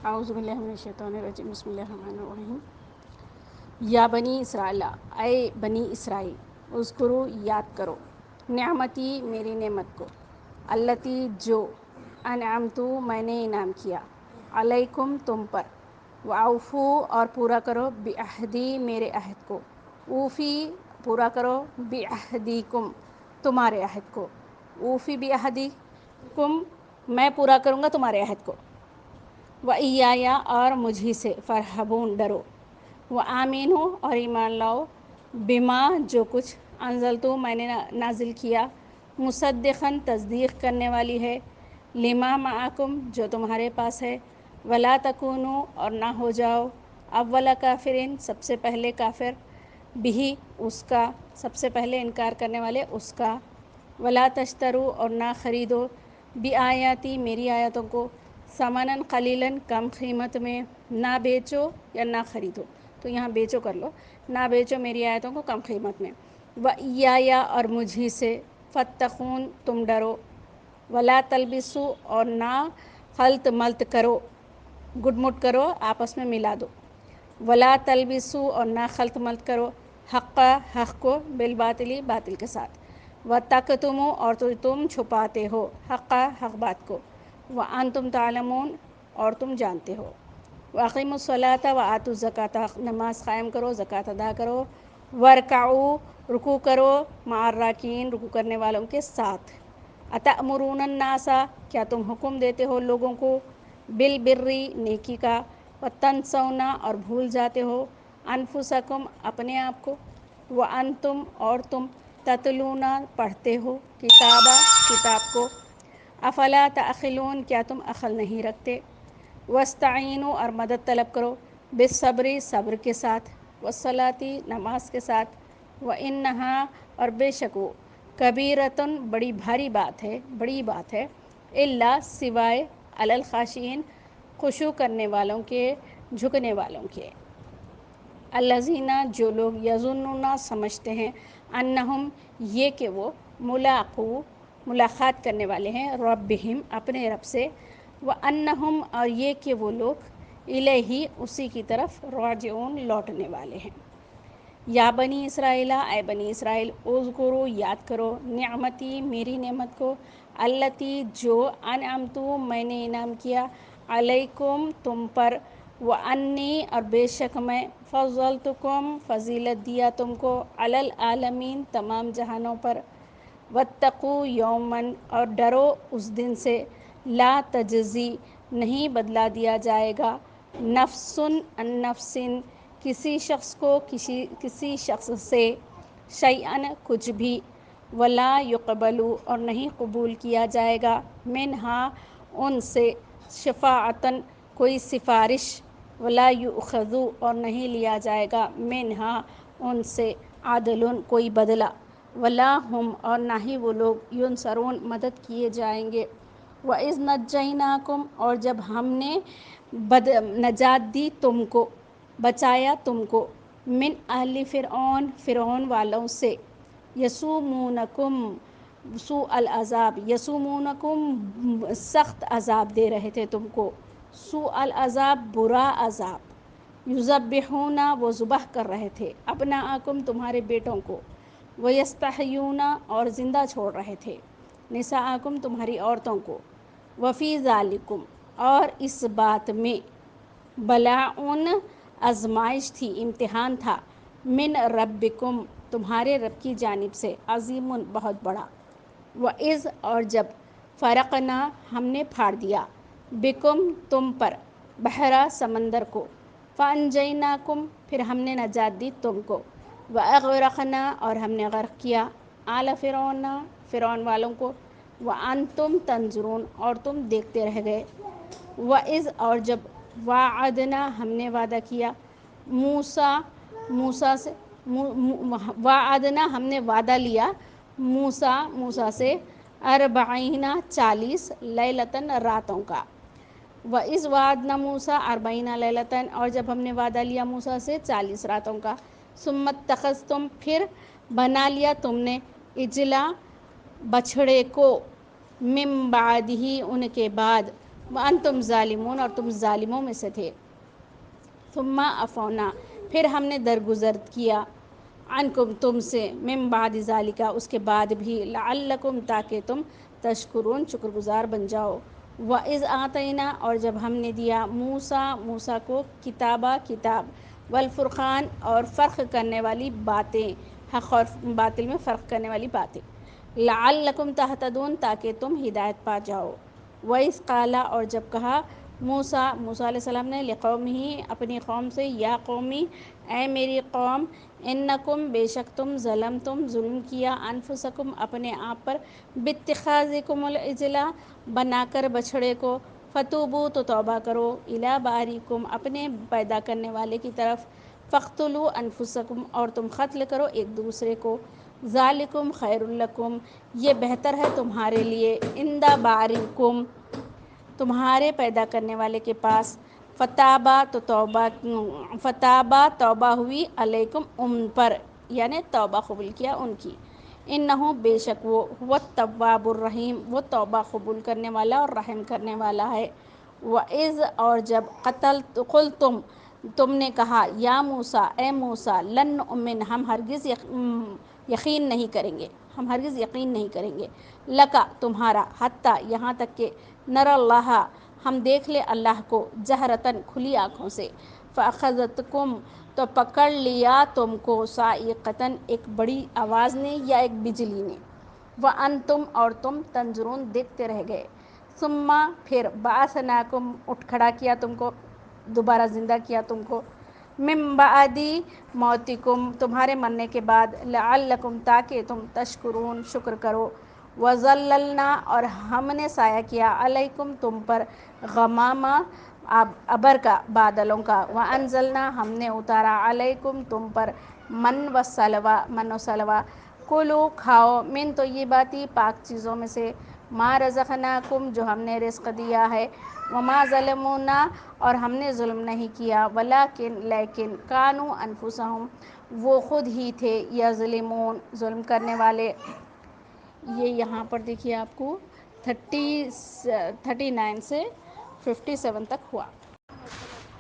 اعوذ باللہ من الشیطان الرجیم بسم اللہ الرحمن الرحیم یا بنی اسرائیل اے بنی اسرائیل اذکرو یاد کرو نعمتی میری نعمت کو التی جو انعمتو میں نے انعام کیا علیکم تم پر واوفو اور پورا کرو بعہدی میرے عہد کو اوفی پورا کرو بعہدیکم تمہارے عہد کو اوفی بعہدیکم میں پورا کروں گا تمہارے عہد کو وَإِيَّايَ اور مجھی سے فرحبون ڈرو وآمینو اور ایمان لاؤ بما جو کچھ انزلتو میں نے نازل کیا مصدقاً تصدیق کرنے والی ہے لما معکم جو تمہارے پاس ہے ولا تکونو اور نہ ہو جاؤ اول کافرین سب سے پہلے کافر بھی اس کا سب سے پہلے انکار کرنے والے اس کا ولا تشترو اور نہ خریدو بآیاتی میری آیاتوں کو ثمناً قلیلاً کم قیمت میں نہ بیچو یا نہ خریدو تو یہاں بیچو کر لو نہ بیچو میری آیتوں کو کم قیمت میں وَإِيَّايَ اور مجھی سے فاتقون تم ڈرو ولا تلبسو اور نہ خلط ملط کرو گڈ مٹ کرو آپس میں ملا دو ولا تلبسو اور نہ خلط ملط کرو حق کو بالباطلی باطل کے ساتھ وتکتموا اور تم چھپاتے ہو حق بات کو وانتم تعلمون اور تم جانتے ہو واقیموا الصلاۃ وآتوا الزکاۃ نماز قائم کرو زکوٰۃ ادا کرو ورکعوا رکوع کرو مع الراکعین رکوع کرنے والوں کے ساتھ اتأمرون الناس کیا تم حکم دیتے ہو لوگوں کو بالبر نیکی کا وتنسون اور بھول جاتے ہو انفسکم اپنے آپ کو وانتم اور تم تتلون پڑھتے ہو کتاب کو افلا تعقلون کیا تم عقل نہیں رکھتے واستعینوا اور مدد طلب کرو بالصبر صبر کے ساتھ والصلاۃ نماز کے ساتھ وانہا اور بے شک وہ کبیرۃ بڑی بھاری بات ہے الا سوائے علی الخاشعین خشوع کرنے والوں کے جھکنے والوں کے الذین جو لوگ یظنون سمجھتے ہیں انہم یہ کہ وہ ملاقات کرنے والے ہیں ربہم اپنے رب سے وانہم اور یہ کہ وہ لوگ الیہ اسی کی طرف راجعون لوٹنے والے ہیں یا بنی اسرائیل اے بنی اسرائیل اذکرو یاد کرو نعمتی میری نعمت کو التی جو انعمتو میں نے انعام کیا علیکم تم پر وانی اور بے شک میں فضلتکم فضیلت دیا تم کو علی العالمین تمام جہانوں پر واتقوا یوماً اور ڈرو اس دن سے لا تجزی نہیں بدلا دیا جائے گا نفس عن نفس کسی شخص کو کسی شخص سے شیئا کچھ بھی ولا یقبل اور نہیں قبول کیا جائے گا منہا ان سے شفاعتاً کوئی سفارش ولا یؤخذ اور نہیں لیا جائے گا منہا ان سے عدل کوئی بدلہ ولا ہم اور نہ ہی وہ لوگ ینصرون مدد کیے جائیں گے وَإِذْ نَجَّيْنَاكُمْ اور جب ہم نے نجات دی تم کو بچایا تم کو من اہل فرعون والوں سے یسومونکم سوء العذاب یسومونکم سخت عذاب دے رہے تھے تم کو سوء العذاب برا عذاب یذبحون وہ ذبح کر رہے تھے ابناءکم تمہارے بیٹوں کو ویستحیون اور زندہ چھوڑ رہے تھے نساءکم تمہاری عورتوں کو وفی ذالکم اور اس بات میں بلاء آزمائش تھی امتحان تھا من ربکم تمہارے رب کی جانب سے عظیم بہت بڑا وَإِذْ اور جب فرقنا ہم نے پھاڑ دیا بکم تم پر بحرا سمندر کو فانجیناکم پھر ہم نے نجات دی تم کو واغرقنا اور ہم نے غرق کیا آل فرعون والوں کو وانتم تنظرون اور تم دیکھتے رہ گئے وَإِذْ اور جب وعدنا ہم نے وعدہ کیا موسیٰ سے وعدنا ہم نے وعدہ لیا موسیٰ سے 40 لیلتاً راتوں کا وَإِذْ وعدنا موسیٰ 40 لیلتاً اور جب ہم نے وعدہ لیا موسیٰ سے 40 راتوں کا ثم اتخذتم پھر بنا لیا تم نے اجلا بچھڑے کو من بعدہ ان کے بعد وانتم ظالمون اور تم ظالموں میں سے تھے. ثم عفونا پھر ہم نے درگزر کیا عنکم تم سے من بعد ذالک اس کے بعد بھی لعلکم تاکہ تم تشکرون شکر گزار بن جاؤ. وَإِذْ آتَيْنَا اور جب ہم نے دیا موسیٰ کو کتاب والفرقان اور فرق کرنے والی باتیں حق اور باطل میں فرق کرنے والی باتیں لعلکم تہتدون تاکہ تم ہدایت پا جاؤ. وَإِذْ قَالَ اور جب کہا موسیٰ علیہ السلام نے لقومہ اپنی قوم سے یا قومی اے میری قوم انکم بے شک تم ظلم کیا انفسکم اپنے آپ پر باتخاذکم العجل بنا کر بچھڑے کو فتوبو تو توبہ کرو الی باریکم اپنے پیدا کرنے والے کی طرف فاقتلوا انفسکم اور تم قتل کرو ایک دوسرے کو ذالکم خیر لکم یہ بہتر ہے تمہارے لیے عند باریکم تمہارے پیدا کرنے والے کے پاس فتابہ توبہ ہوئی علیکم ان پر یعنی توبہ قبول کیا ان کی انہو بے شک وہ التواب الرحیم وہ توبہ قبول کرنے والا اور رحم کرنے والا ہے. وَإِذْ اور جب قلتم تم نے کہا یا موسیٰ اے موسیٰ لن نؤمن ہم ہرگز یقین نہیں کریں گے لکا تمہارا حتیٰ یہاں تک کہ نر اللہ ہم دیکھ لے اللہ کو جہرتاً کھلی آنکھوں سے فأخذتکم تو پکڑ لیا تم کو صاعقۃ ایک بڑی آواز نے یا ایک بجلی نے وانتم اور تم تنظرون دیکھتے رہ گئے. ثم پھر بعثناکم اٹھ کھڑا کیا تم کو دوبارہ زندہ کیا تم کو من بعد موتکم تمہارے مرنے کے بعد لعلکم تاکہ تم تشکرون شکر کرو. وظللنا اور ہم نے سایہ کیا علیکم تم پر غمامہ ابر کا بادلوں کا وانزلنا ہم نے اتارا علیکم تم پر من و سلوی کلو کھاؤ من طیبات پاک چیزوں میں سے ما رزقناکم جو ہم نے رزق دیا ہے وما ظلمونا اور ہم نے ظلم نہیں کیا لیکن کانوا انفسہم وہ خود ہی تھے یظلمون ظلم کرنے والے. یہ یہاں پر دیکھیے آپ کو 39 سے 57 تک ہوا.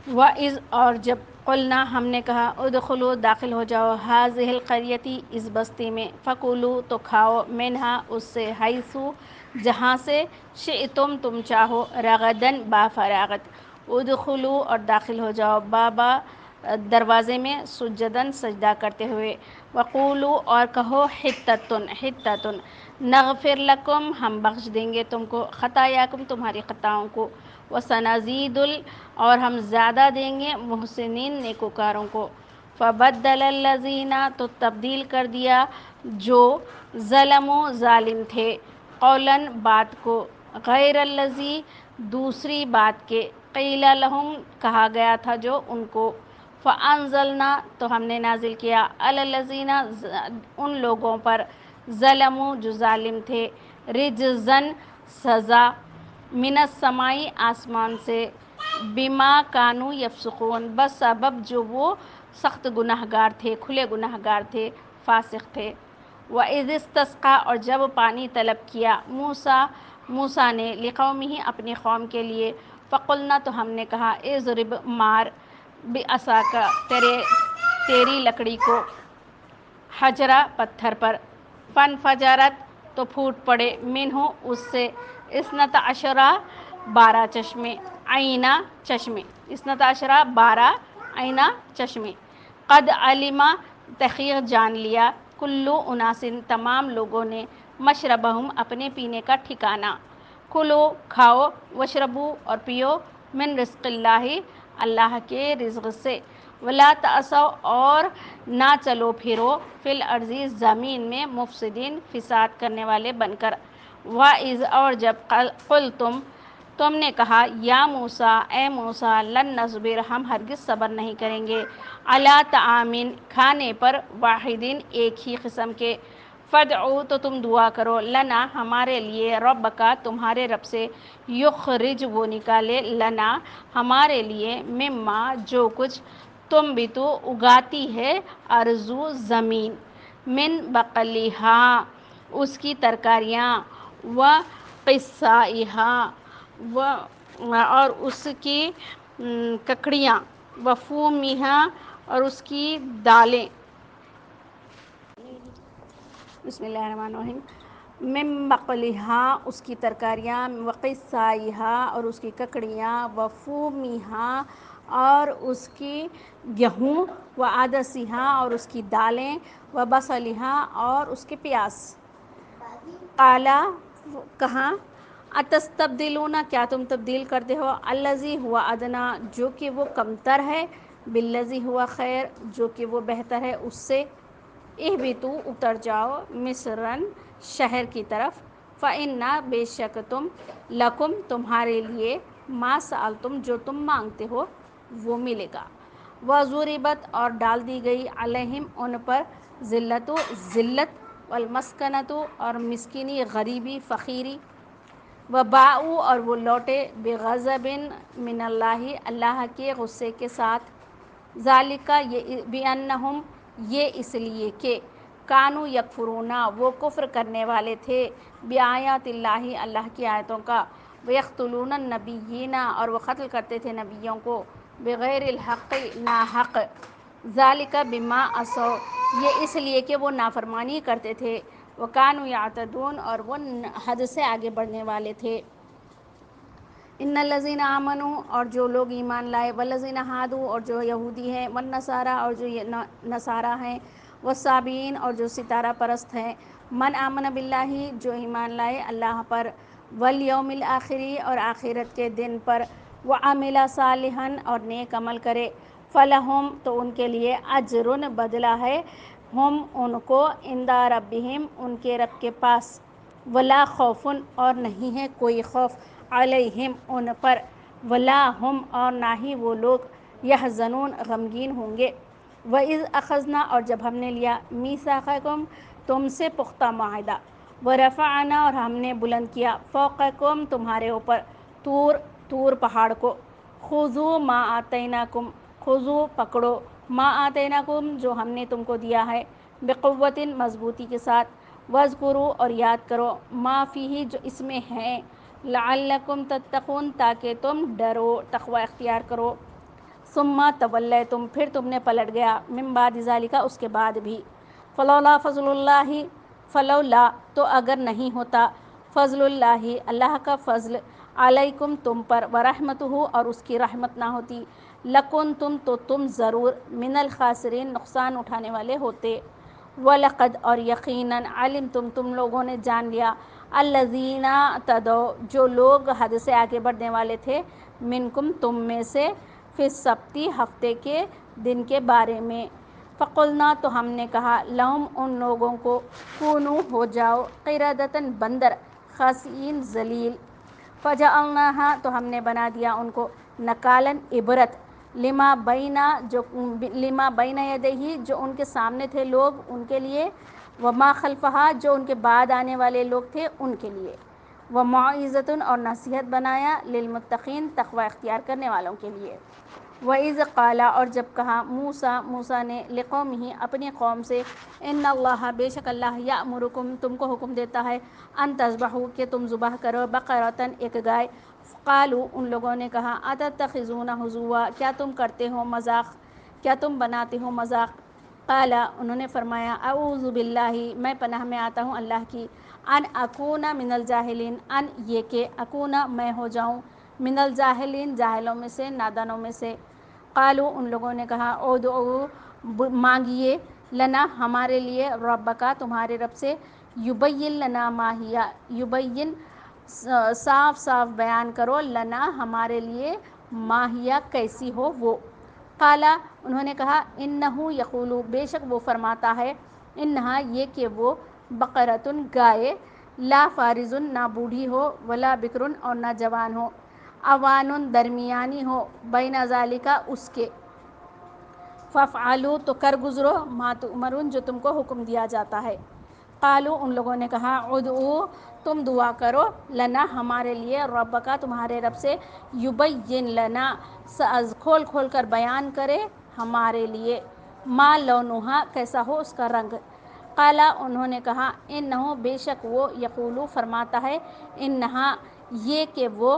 وَإِذْ اور جب قلنا ہم نے کہا ادخلوا داخل ہو جاؤ هذه القرية اس بستی میں فکلوا تو کھاؤ منها اس سے حیث جہاں سے شئتم تم چاہو رغدن با فراغت ادخلوا اور داخل ہو جاؤ بابا دروازے میں سجدن سجدہ کرتے ہوئے وقولوا اور کہو حطۃ نغفر لکم ہم بخش دیں گے تم کو خطایاکم تمہاری خطاؤں کو وسنزید اور ہم زیادہ دیں گے محسنین نیکوکاروں کو. فبدل الذین تو تبدیل کر دیا جو ظلموا ظالم تھے قولاً بات کو غیر الذی دوسری بات کے قیل لہم کہا گیا تھا جو ان کو فانزلنا تو ہم نے نازل کیا علی الذین ان لوگوں پر ظلموا جو ظالم تھے رجزاً سزا من السماء آسمان سے بما کانوا یفسقون بس سبب جو وہ سخت گناہگار تھے کھلے گناہگار تھے فاسق تھے. وَإِذِ اسْتَسْقَىٰ اور جب پانی طلب کیا موسیٰ نے لقومہ اپنی قوم کے لیے فقلنا تو ہم نے کہا اضرب مار بعصاک تیری لکڑی کو حجرہ پتھر پر فانفجرت تو پھوٹ پڑے منہ اس سے 12 چشمے قد علما تحقیق جان لیا کلو اناسن تمام لوگوں نے مشربہم اپنے پینے کا ٹھکانہ کلو کھاؤ وشربو اور پیو من رزق اللہ کے رزق سے ولا تعثوا اور نہ چلو پھرو فی الارض زمین میں مفسدین فساد کرنے والے بن کر. وَإِذْ اور جب تم نے کہا یا موسیٰ اے موسیٰ لن نصبر ہم ہرگز صبر نہیں کریں گے علی طعام کھانے پر واحدین ایک ہی قسم کے فادعو تو تم دعا کرو لنا ہمارے لیے ربک تمہارے رب سے یخرج وہ نکالے لنا ہمارے لیے مما جو کچھ تم بھی تو اگاتی ہے ارضو زمین من بقلہا اس کی ترکاریاں و قثائہا و اور اس کی ککڑیاں، وفومیہا اور اس کی دالیں، بسم اللہ الرحمن الرحیم، من بقلہا اس کی ترکاریاں، وقصائہا اور اس کی ککڑیاں، وفومیہا اور اس کی گیہوں، وعدسہا اور اس کی دالیں، وبصلہا اور اس کے پیاز۔ قالا کہاں، اتستبدلون کیا تم تبدیل کرتے ہو، الذی ہوا ادنا جو کہ وہ کمتر ہے، بالذی ہوا خیر جو کہ وہ بہتر ہے اس سے، اہبطوا اتر جاؤ، مصرن شہر کی طرف، فإن بے شک تم، لکم تمہارے لیے، ما سألتم جو تم مانگتے ہو وہ ملے گا، وضربت اور ڈال دی گئی، علیہم ان پر، ذلت والمسکنۃ اور مسکینی، غریبی، فقیری، وباءوا اور وہ لوٹے، بغضب من اللہ اللہ کے غصے کے ساتھ، ذالک یہ بأنہم یہ اس لیے کہ، کانوا یکفرون وہ کفر کرنے والے تھے، بآیات اللہ اللہ کی آیتوں کا، ویقتلون النبیین اور وہ قتل کرتے تھے نبیوں کو، بغیر الحق ناحق، ذالک بما عصوا یہ اس لیے کہ وہ نافرمانی کرتے تھے، وکانوا یعتدون اور وہ حد سے آگے بڑھنے والے تھے۔ ان الذین آمنوا اور جو لوگ ایمان لائے، والذین ہادوا اور جو یہودی ہیں، والنصارى اور جو نصارہ ہیں، والصابئین اور جو ستارہ پرست ہیں، من آمن باللہ جو ایمان لائے اللہ پر، والیوم الآخر اور آخرت کے دن پر، وعمل صالحا اور نیک عمل کرے، فلہم تو ان کے لیے، اجر بدلہ ہے، ہم ان کو، عند ربہم ان کے رب کے پاس، ولا خوف اور نہیں ہے کوئی خوف، علیہم ان پر، ولا ہم اور نہ ہی وہ لوگ، یحزنون غمگین ہوں گے۔ وَإِذْ أَخَذْنَا اور جب ہم نے لیا، میثاقکم تم سے پختہ معاہدہ، وَرَفَعْنَا اور ہم نے بلند کیا، فوقکم تمہارے اوپر، طور پہاڑ کو، خُذُوا مَا آتَيْنَاكُمْ خُذُوا پکڑو، مَا آتَيْنَاكُمْ جو ہم نے تم کو دیا ہے، بِقُوَّةٍ مضبوطی کے ساتھ، وَاذْكُرُوا اور یاد کرو، مَا فِيهِ جو اس میں ہیں، لَعَلَّكُمْ تَتَّقُونَ تاکہ تم ڈرو، تقوی اختیار کرو، ثم تولیتم پھر تم نے پلٹ گیا، من بعد ذالک اس کے بعد بھی، فلولا فضل اللہ فلولا تو اگر نہیں ہوتا، فضل اللہ اللہ کا فضل، علیکم تم پر، ورحمتہ اور اس کی رحمت نہ ہوتی، لکنتم تو تم ضرور، من الخاسرین نقصان اٹھانے والے ہوتے، وَلَقَدْ اور یقیناً، علمتم تم لوگوں نے جان لیا، الذین اعتدوا جو لوگ حد سے آگے بڑھنے والے تھے، منکم تم میں سے، فی السبت ہفتے کے دن کے بارے میں، فقلنا تو ہم نے کہا، لہم ان لوگوں کو، کونوا ہو جاؤ، قردۃ بندر، خاسئین ذلیل، فجعلناہا تو ہم نے بنا دیا ان کو، نکالاً عبرت، لما بین یدیہ جو ان کے سامنے تھے لوگ ان کے لیے، وما خلفہا جو ان کے بعد آنے والے لوگ تھے ان کے لیے، وموعظۃ اور نصیحت بنایا، للمتقین تقوی اختیار کرنے والوں کے لیے۔ وَإِذْ قَالَ اور جب کہا، موسیٰ نے، لقومہ اپنی قوم سے، ان اللہ بے شک اللہ، یأمرکم تم کو حکم دیتا ہے، ان تذبحوا کہ تم ذبح کرو، بقرۃ ایک گائے، قالوا ان لوگوں نے کہا، اتتخذون ہزوا کیا تم کرتے ہو مذاق، کیا تم بناتے ہو مذاق، قال انہوں نے فرمایا، اعوذ باللہ میں پناہ میں آتا ہوں اللہ کی، ان اکون من الجاہلین ان یہ کہ اکون میں ہو جاؤں، من الجاہلین جاہلوں میں سے، نادانوں میں سے، قالوا ان لوگوں نے کہا، ادعوا مانگیے، لنا ہمارے لیے، ربک تمہارے رب سے، یبین لنا ما ہی یبین صاف صاف بیان کرو، لنا ہمارے لیے، ما ہی کیسی ہو وہ، قالا انہوں نے کہا، انہ یقول بے شک وہ فرماتا ہے، انہا یہ کہ وہ، بقرۃ گائے، لا فارض نہ بوڑھی ہو، ولا بکر اور نہ جوان ہو، اوان درمیانی ہو، بین ذالک اس کے، فافعلوا تو کر گزرو، ما تؤمرون جو تم کو حکم دیا جاتا ہے، قالوا ان لوگوں نے کہا، ادعوا تم دعا کرو، لنا ہمارے لیے، ربک تمہارے رب سے، یبین لنا کھول کھول کر بیان کرے ہمارے لیے، ما لونہا کیسا ہو اس کا رنگ، قالا انہوں نے کہا، انہ بے شک وہ، یقول فرماتا ہے، انہا یہ کہ وہ،